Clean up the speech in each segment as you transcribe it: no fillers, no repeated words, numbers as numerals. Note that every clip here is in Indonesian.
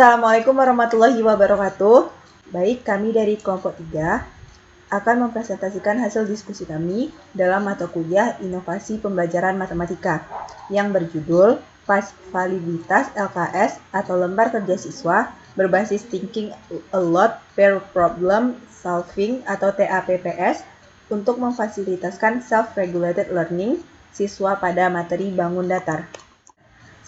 Assalamualaikum warahmatullahi wabarakatuh. Baik, kami dari kelompok 3 akan mempresentasikan hasil diskusi kami dalam mata kuliah Inovasi Pembelajaran Matematika yang berjudul Validitas LKS atau Lembar Kerja Siswa berbasis Thinking a Lot Pair Problem Solving atau TAPPS untuk memfasilitaskan Self-Regulated Learning siswa pada materi bangun datar.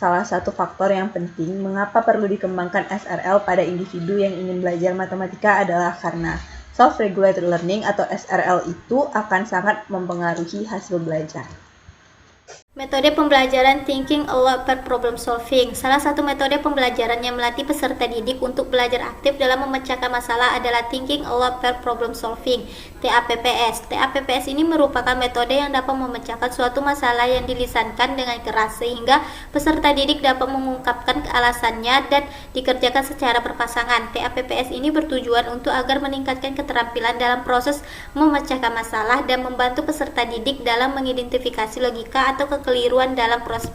Salah satu faktor yang penting mengapa perlu dikembangkan SRL pada individu yang ingin belajar matematika adalah karena self-regulated learning atau SRL itu akan sangat mempengaruhi hasil belajar. Metode pembelajaran Thinking a Lot per Problem Solving. Salah satu metode pembelajaran yang melatih peserta didik untuk belajar aktif dalam memecahkan masalah adalah Thinking a Lot per Problem Solving, TAPPS. TAPPS ini merupakan metode yang dapat memecahkan suatu masalah yang dilisankan dengan keras sehingga peserta didik dapat mengungkapkan alasannya dan dikerjakan secara berpasangan. TAPPS ini bertujuan untuk agar meningkatkan keterampilan dalam proses memecahkan masalah dan membantu peserta didik dalam mengidentifikasi logika atau kekeliruan dalam proses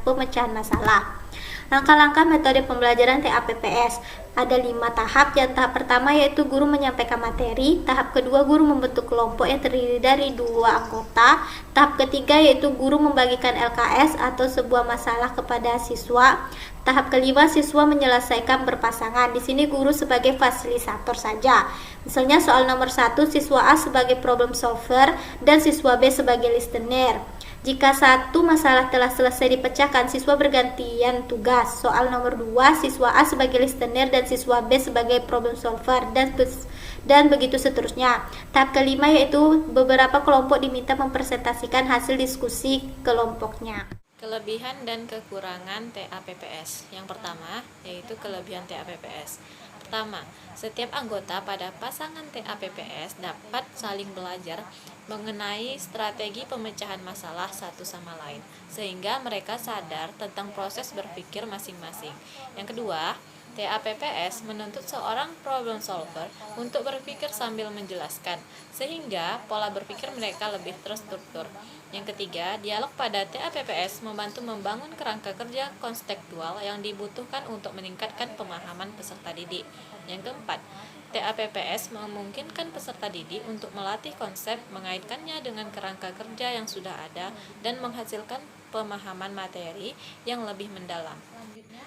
pemecahan masalah. Langkah-langkah metode pembelajaran TAPPS ada 5 tahap. Yang tahap pertama yaitu guru menyampaikan materi, tahap kedua guru membentuk kelompok yang terdiri dari 2 anggota, tahap ketiga yaitu guru membagikan LKS atau sebuah masalah kepada siswa, tahap kelima siswa menyelesaikan berpasangan. Di sini guru sebagai fasilitator saja. Misalnya soal nomor 1 siswa A sebagai problem solver dan siswa B sebagai listener. Jika satu masalah telah selesai dipecahkan, siswa bergantian tugas. Soal nomor 2, siswa A sebagai listener dan siswa B sebagai problem solver dan begitu seterusnya. Tahap kelima yaitu beberapa kelompok diminta mempresentasikan hasil diskusi kelompoknya. Kelebihan dan kekurangan TAPPS. Yang pertama yaitu kelebihan TAPPS. Pertama, setiap anggota pada pasangan TAPPS dapat saling belajar mengenai strategi pemecahan masalah satu sama lain, sehingga mereka sadar tentang proses berpikir masing-masing. Yang kedua, TAPPS menuntut seorang problem solver untuk berpikir sambil menjelaskan, sehingga pola berpikir mereka lebih terstruktur. Yang ketiga, dialog pada TAPPS membantu membangun kerangka kerja konstekstual yang dibutuhkan untuk meningkatkan pemahaman peserta didik. Yang keempat, TAPPS memungkinkan peserta didik untuk melatih konsep, mengaitkannya dengan kerangka kerja yang sudah ada, dan menghasilkan pemahaman materi yang lebih mendalam.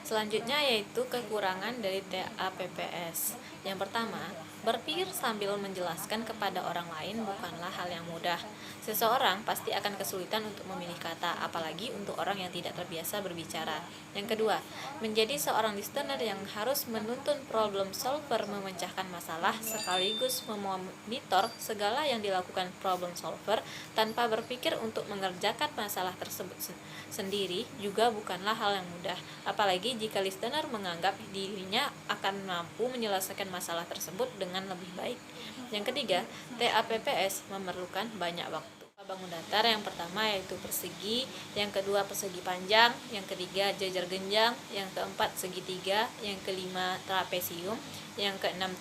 Selanjutnya yaitu kekurangan dari TAPPS. Yang pertama, berpikir sambil menjelaskan kepada orang lain bukanlah hal yang mudah. Seseorang pasti akan kesulitan untuk memilih kata, apalagi untuk orang yang tidak terbiasa berbicara. Yang kedua, menjadi seorang listener yang harus menuntun problem solver memecahkan masalah sekaligus memonitor segala yang dilakukan problem solver tanpa berpikir untuk mengerjakan masalah tersebut sendiri juga bukanlah hal yang mudah, apalagi jika listener menganggap dirinya akan mampu menyelesaikan masalah tersebut dengan lebih baik. Yang ketiga, TAPPS memerlukan banyak waktu. Bangun datar yang pertama yaitu persegi, yang kedua persegi panjang, yang ketiga jajar genjang, yang keempat segitiga, yang kelima trapesium, yang keenam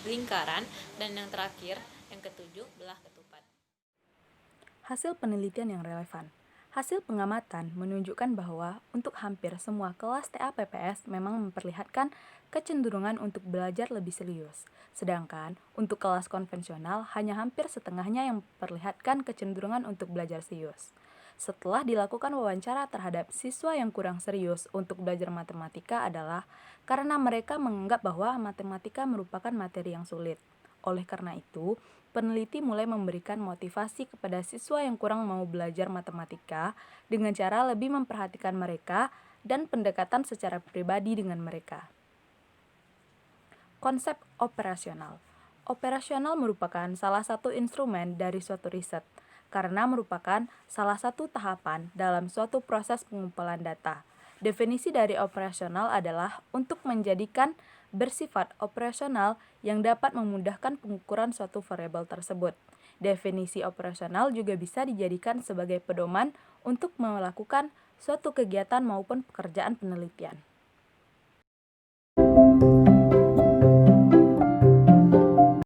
lingkaran, dan yang terakhir yang ketujuh belah ketupat. Hasil penelitian yang relevan. Hasil pengamatan menunjukkan bahwa untuk hampir semua kelas TAPPS memang memperlihatkan kecenderungan untuk belajar lebih serius. Sedangkan untuk kelas konvensional hanya hampir setengahnya yang memperlihatkan kecenderungan untuk belajar serius. Setelah dilakukan wawancara terhadap siswa yang kurang serius untuk belajar matematika adalah karena mereka menganggap bahwa matematika merupakan materi yang sulit. Oleh karena itu, peneliti mulai memberikan motivasi kepada siswa yang kurang mau belajar matematika dengan cara lebih memperhatikan mereka dan pendekatan secara pribadi dengan mereka. Konsep operasional. Operasional merupakan salah satu instrumen dari suatu riset karena merupakan salah satu tahapan dalam suatu proses pengumpulan data. Definisi dari operasional adalah untuk menjadikan bersifat operasional yang dapat memudahkan pengukuran suatu variabel tersebut. Definisi operasional juga bisa dijadikan sebagai pedoman untuk melakukan suatu kegiatan maupun pekerjaan penelitian.